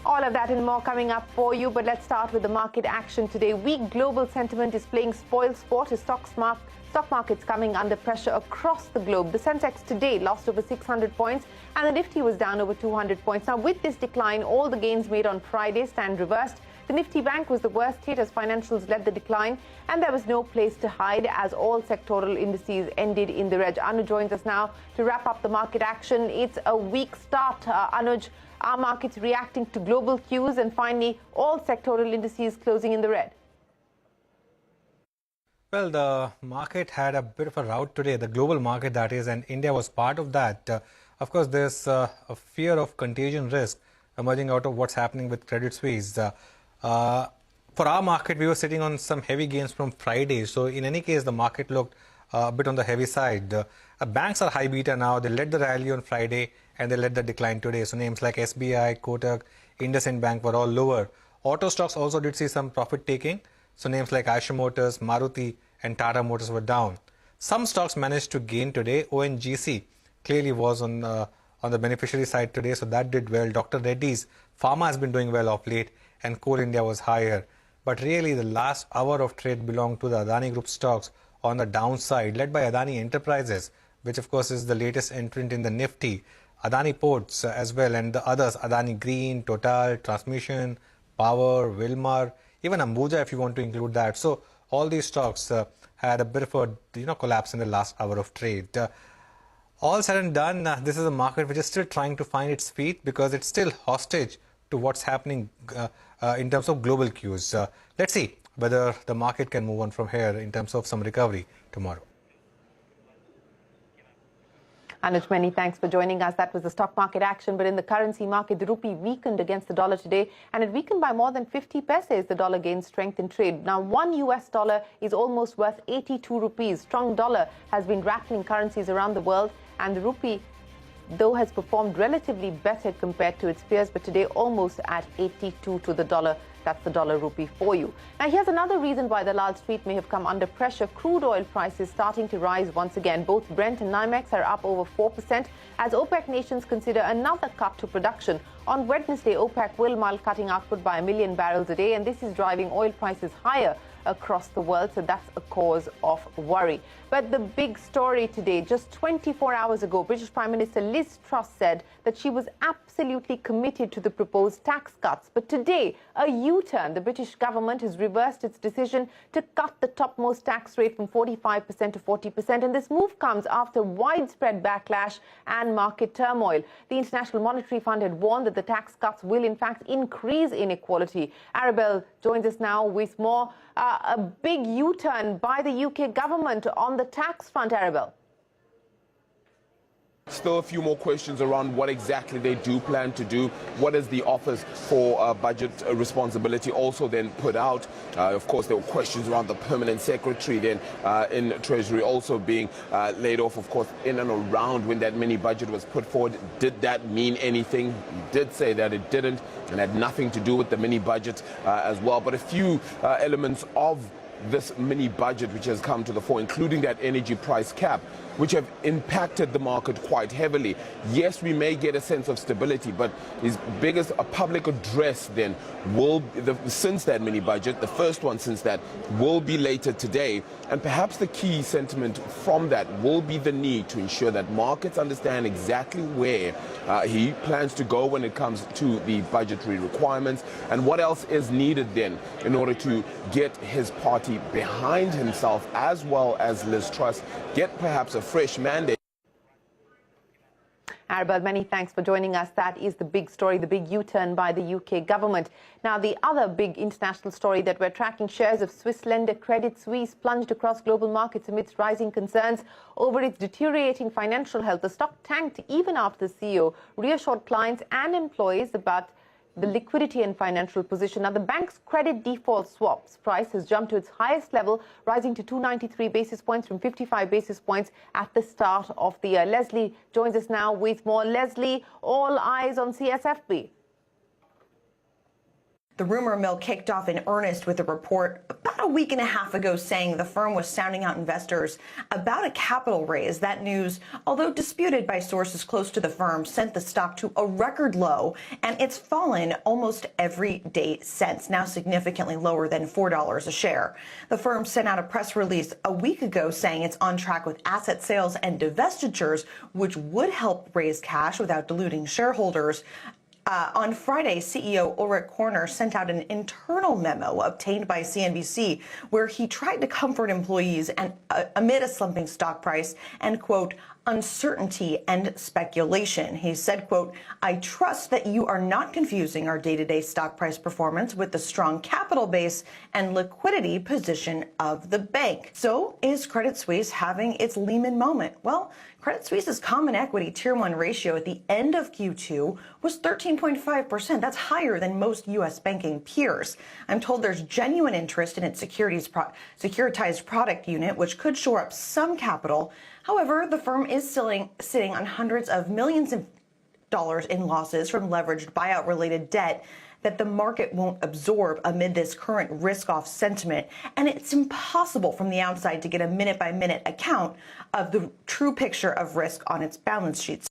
All of that and more coming up for you, but let's start with the market action today. Weak global sentiment is playing spoil sport as stock markets coming under pressure across the globe. The Sensex today lost over 600 points and the Nifty was down over 200 points. Now, with this decline, all the gains made on Friday stand reversed. The Nifty Bank was the worst hit as financials led the decline, and there was no place to hide as all sectoral indices ended in the red. Anuj joins us now to wrap up the market action. It's a weak start. Anuj, are markets reacting to global cues, and finally, all sectoral indices closing in the red? Well, the market had a bit of a rout today, the global market that is, and India was part of that. Of course, there's a fear of contagion risk emerging out of what's happening with Credit Suisse. For our market, we were sitting on some heavy gains from Friday. So in any case, the market looked a bit on the heavy side. Banks are high beta now. They led the rally on Friday and they led the decline today. So names like SBI, Kotak, IndusInd Bank were all lower. Auto stocks also did see some profit taking. So names like Eicher Motors, Maruti and Tata Motors were down. Some stocks managed to gain today. ONGC clearly was on the beneficiary side today. So that did well. Dr. Reddy's Pharma has been doing well of late, and Coal India was higher. But really, the last hour of trade belonged to the Adani Group stocks on the downside, led by Adani Enterprises, which of course is the latest entrant in the Nifty, Adani Ports as well, and the others, Adani Green, Total, Transmission, Power, Wilmar, even Ambuja if you want to include that. So all these stocks had a bit of a collapse in the last hour of trade. All said and done, this is a market which is still trying to find its feet because it's still hostage to what's happening in terms of global cues. Let's see whether the market can move on from here in terms of some recovery tomorrow. Anuj, many thanks for joining us. That was the stock market action. But in the currency market, the rupee weakened against the dollar today, and it weakened by more than 50 paise. The dollar gained strength in trade. Now, $1 is almost worth 82 rupees. Strong dollar has been rattling currencies around the world, and the rupee, though, has performed relatively better compared to its peers, but today almost at 82 to the dollar. That's the dollar rupee for you. Now, here's another reason why the Lal Street may have come under pressure. Crude oil prices starting to rise once again. Both Brent and NYMEX are up over 4% as OPEC nations consider another cut to production. On Wednesday, OPEC will mull cutting output by 1 million barrels a day, and this is driving oil prices higher across the world, so that's a cause of worry. But the big story today, just 24 hours ago, British Prime Minister Liz Truss said that she was absolutely committed to the proposed tax cuts. But today, a U-turn. The British government has reversed its decision to cut the topmost tax rate from 45% to 40%. And this move comes after widespread backlash and market turmoil. The International Monetary Fund had warned that the tax cuts will, in fact, increase inequality. Arabelle joins us now with more. A big U-turn by the UK government on the tax front, Arabelle. Still a few more questions around what exactly they do plan to do. What is the Office for Budget Responsibility also then put out? Of course, there were questions around the permanent secretary then in Treasury also being laid off, of course, in and around when that mini budget was put forward. Did that mean anything? He did say that it didn't and had nothing to do with the mini budget as well. But a few elements of this mini budget which has come to the fore, including that energy price cap, which have impacted the market quite heavily. Yes, we may get a sense of stability, but his biggest public address then will, since that mini budget, the first one since that, will be later today. And perhaps the key sentiment from that will be the need to ensure that markets understand exactly where he plans to go when it comes to the budgetary requirements and what else is needed then in order to get his party behind himself as well as Liz Truss, get perhaps a fresh mandate. Arabelle, many thanks for joining us. That is the big story, the big U-turn by the UK government. Now, the other big international story that we're tracking, shares of Swiss lender Credit Suisse plunged across global markets amidst rising concerns over its deteriorating financial health. The stock tanked even after the CEO reassured clients and employees about the liquidity and financial position. Now, the bank's credit default swaps price has jumped to its highest level, rising to 293 basis points from 55 basis points at the start of the year. Leslie joins us now with more. Leslie, all eyes on CSFB. The rumor mill kicked off in earnest with a report about a week and a half ago saying the firm was sounding out investors about a capital raise. That news, although disputed by sources close to the firm, sent the stock to a record low, and it's fallen almost every day since, now significantly lower than $4 a share. The firm sent out a press release a week ago saying it's on track with asset sales and divestitures, which would help raise cash without diluting shareholders. On Friday, CEO Ulrich Korner sent out an internal memo obtained by CNBC where he tried to comfort employees and amid a slumping stock price and, quote, uncertainty and speculation. He said, quote, I trust that you are not confusing our day-to-day stock price performance with the strong capital base and liquidity position of the bank. So is Credit Suisse having its Lehman moment? Well, Credit Suisse's common equity Tier 1 ratio at the end of Q2 was 13.5%. That's higher than most U.S. banking peers. I'm told there's genuine interest in its securitized product unit, which could shore up some capital. However, the firm is sitting on hundreds of millions of dollars in losses from leveraged buyout-related debt that the market won't absorb amid this current risk-off sentiment. And it's impossible from the outside to get a minute-by-minute account of the true picture of risk on its balance sheets.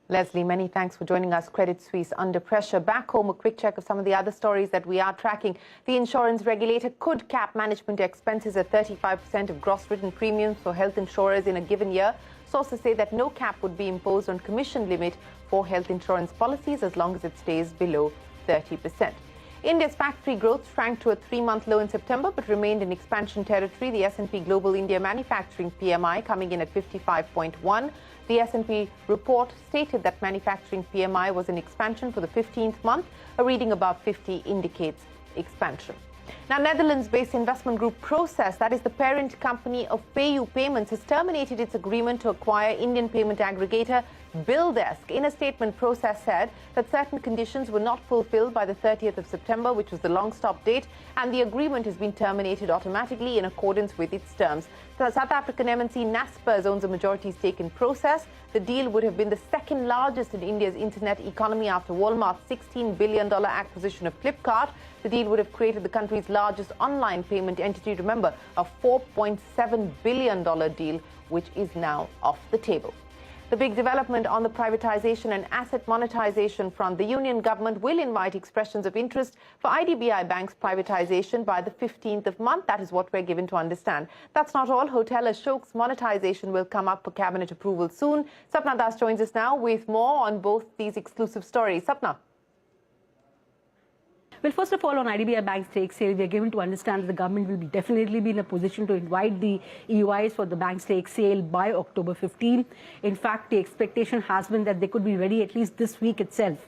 Leslie, many thanks for joining us. Credit Suisse under pressure. Back home, a quick check of some of the other stories that we are tracking. The insurance regulator could cap management expenses at 35% of gross written premiums for health insurers in a given year. Sources say that no cap would be imposed on commission limit for health insurance policies as long as it stays below 30%. India's factory growth shrank to a 3-month low in September but remained in expansion territory. The S&P Global India Manufacturing PMI coming in at 55.1. The S&P report stated that manufacturing PMI was in expansion for the 15th month. A reading above 50 indicates expansion. Now, Netherlands-based investment group Proces, that is the parent company of PayU Payments, has terminated its agreement to acquire Indian payment aggregator BillDesk. In a statement, Proces said that certain conditions were not fulfilled by the 30th of September, which was the long stop date, and the agreement has been terminated automatically in accordance with its terms. The South African MNC Naspers owns a majority stake in Proces. The deal would have been the second largest in India's internet economy after Walmart's $16 billion acquisition of Flipkart. The deal would have created the country's largest online payment entity. Remember, a $4.7 billion deal, which is now off the table. The big development on the privatization and asset monetization front. The union government will invite expressions of interest for IDBI Bank's privatization by the 15th of month. That is what we're given to understand. That's not all. Hotel Ashok's monetization will come up for cabinet approval soon. Sapna Das joins us now with more on both these exclusive stories. Sapna. Well, first of all, on IDBI Bank stake sale, we are given to understand that the government will definitely be in a position to invite the EUIs for the bank stake sale by October 15. In fact, the expectation has been that they could be ready at least this week itself.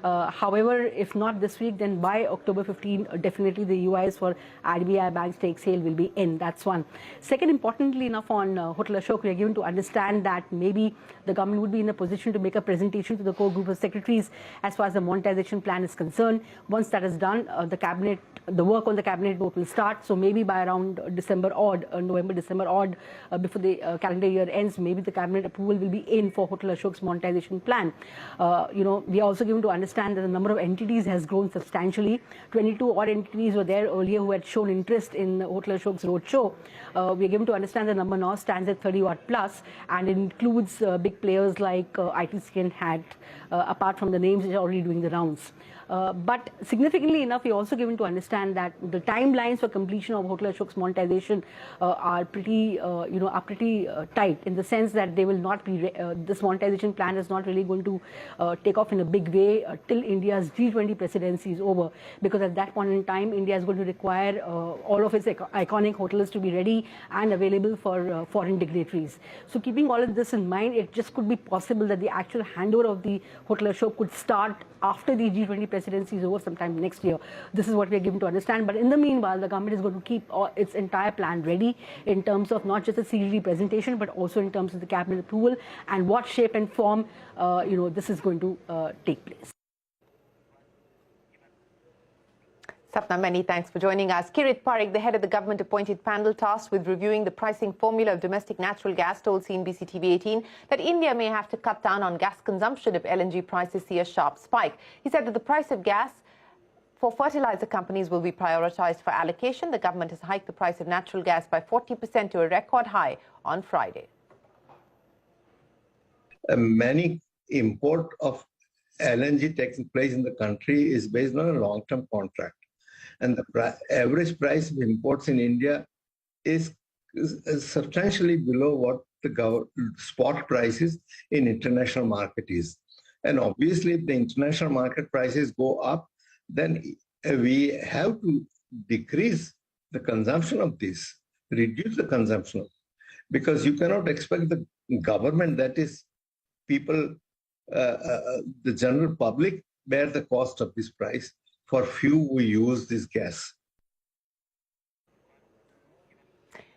However, if not this week, then by October 15, definitely the EUIs for IDBI Bank stake sale will be in. That's one. Second, importantly enough, on Hotel Ashok, we are given to understand that maybe the government would be in a position to make a presentation to the core group of secretaries as far as the monetization plan is concerned. Once that is done, the work on the cabinet vote will start. So maybe by around December odd, November, December odd, before the calendar year ends, maybe the cabinet approval will be in for Hotel Ashok's monetization plan. We are also given to understand that the number of entities has grown substantially. 22 odd entities were there earlier who had shown interest in Hotel Ashok's roadshow. We are given to understand the number now stands at 30 odd plus, and it includes big players like ITC and HAT, apart from the names which are already doing the rounds. But significantly enough, we are also given to understand that the timelines for completion of Hotel Ashok's monetization are pretty tight, in the sense that they will not be. This monetization plan is not really going to take off in a big way till India's G20 presidency is over, because at that point in time, India is going to require all of its iconic hotels to be ready and available for foreign dignitaries. So, keeping all of this in mind, it just could be possible that the actual handover of the Hotel Ashok could start after the G20 presidency is over sometime next year. This is what we are given to understand. But in the meanwhile, the government is going to keep its entire plan ready in terms of not just the CGD presentation, but also in terms of the cabinet approval and what shape and form this is going to take place. Sapna, many thanks for joining us. Kirit Parikh, the head of the government-appointed panel tasked with reviewing the pricing formula of domestic natural gas, told CNBC-TV18 that India may have to cut down on gas consumption if LNG prices see a sharp spike. He said that the price of gas for fertilizer companies will be prioritized for allocation. The government has hiked the price of natural gas by 40% to a record high on Friday. Many import of LNG taking place in the country is based on a long-term contract. And the average price of imports in India is substantially below what the spot prices in international market is. And obviously, if the international market prices go up, then we have to decrease the consumption of this, reduce the consumption, because you cannot expect the government, that is people, the general public, bear the cost of this price for few who use this gas.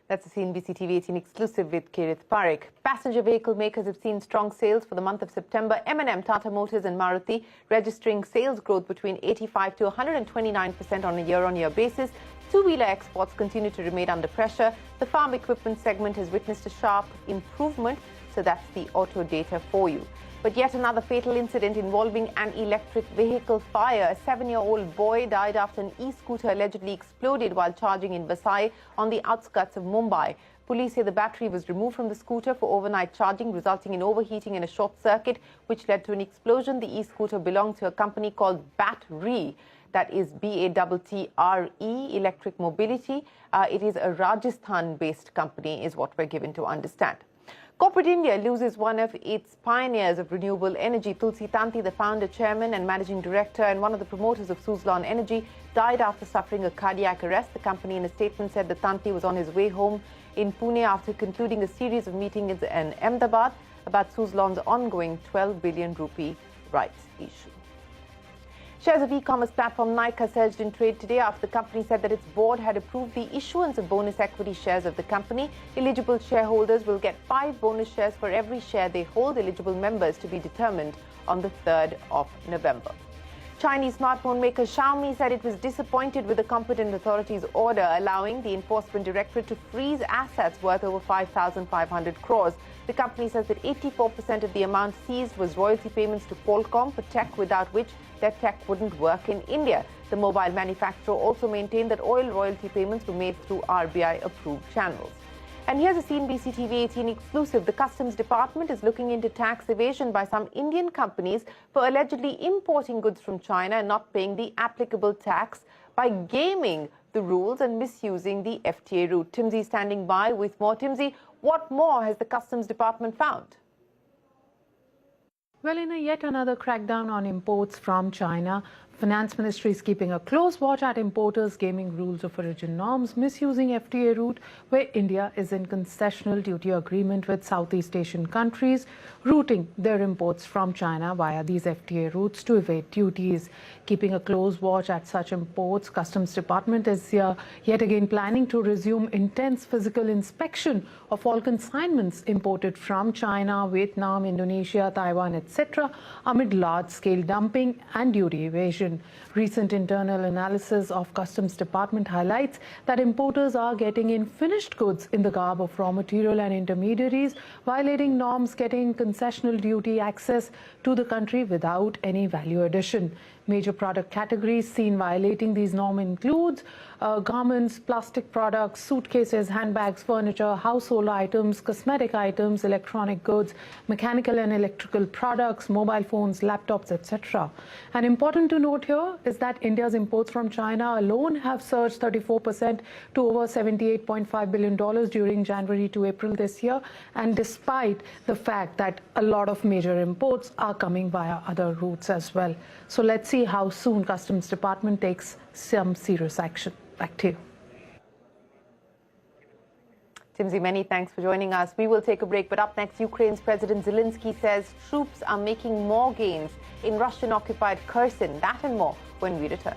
That's a CNBC-TV18 exclusive with Kirit Parikh. Passenger vehicle makers have seen strong sales for the month of September. M&M, Tata Motors and Maruti registering sales growth between 85 to 129% on a year-on-year basis. Two-wheeler exports continue to remain under pressure. The farm equipment segment has witnessed a sharp improvement. So that's the auto data for you. But yet another fatal incident involving an electric vehicle fire. A 7-year-old boy died after an e-scooter allegedly exploded while charging in Vasai on the outskirts of Mumbai. Police say the battery was removed from the scooter for overnight charging, resulting in overheating and a short circuit, which led to an explosion. The e-scooter belonged to a company called Battery. That is BATTRE, Electric Mobility. It is a Rajasthan-based company, is what we're given to understand. Corporate India loses one of its pioneers of renewable energy. Tulsi Tanti, the founder, chairman and managing director and one of the promoters of Suzlon Energy, died after suffering a cardiac arrest. The company in a statement said that Tanti was on his way home in Pune after concluding a series of meetings in Ahmedabad about Suzlon's ongoing 12 billion rupee rights issue. Shares of e-commerce platform Nykaa surged in trade today after the company said that its board had approved the issuance of bonus equity shares of the company. Eligible shareholders will get 5 bonus shares for every share they hold. Eligible members to be determined on the 3rd of November. Chinese smartphone maker Xiaomi said it was disappointed with the competent authorities' order allowing the Enforcement Directorate to freeze assets worth over 5,500 crores. The company says that 84% of the amount seized was royalty payments to Qualcomm for tech without which their tech wouldn't work in India. The mobile manufacturer also maintained that oil royalty payments were made through RBI-approved channels. And here's a CNBC-TV18 exclusive. The Customs Department is looking into tax evasion by some Indian companies for allegedly importing goods from China and not paying the applicable tax by gaming the rules and misusing the FTA route. Timsy standing by with more. Timsy, what more has the Customs Department found? Well, in yet another crackdown on imports from China, Finance Ministry is keeping a close watch at importers gaming rules of origin norms, misusing FTA route where India is in concessional duty agreement with Southeast Asian countries, routing their imports from China via these FTA routes to evade duties. Keeping a close watch at such imports, Customs Department is yet again planning to resume intense physical inspection of all consignments imported from China, Vietnam, Indonesia, Taiwan, etc. amid large-scale dumping and duty evasion. Recent internal analysis of Customs Department highlights that importers are getting in finished goods in the garb of raw material and intermediaries, violating norms, getting concessional duty access to the country without any value addition. Major product categories seen violating these norms includes garments, plastic products, suitcases, handbags, furniture, household items, cosmetic items, electronic goods, mechanical and electrical products, mobile phones, laptops, etc. And important to note here is that India's imports from China alone have surged 34% to over $78.5 billion during January to April this year, and despite the fact that a lot of major imports are coming via other routes as well. So let's see how soon Customs Department takes some serious action. Back to you. Timsy, many thanks for joining us. We will take a break, but up next, Ukraine's President Zelensky says troops are making more gains in Russian-occupied Kherson. That and more when we return.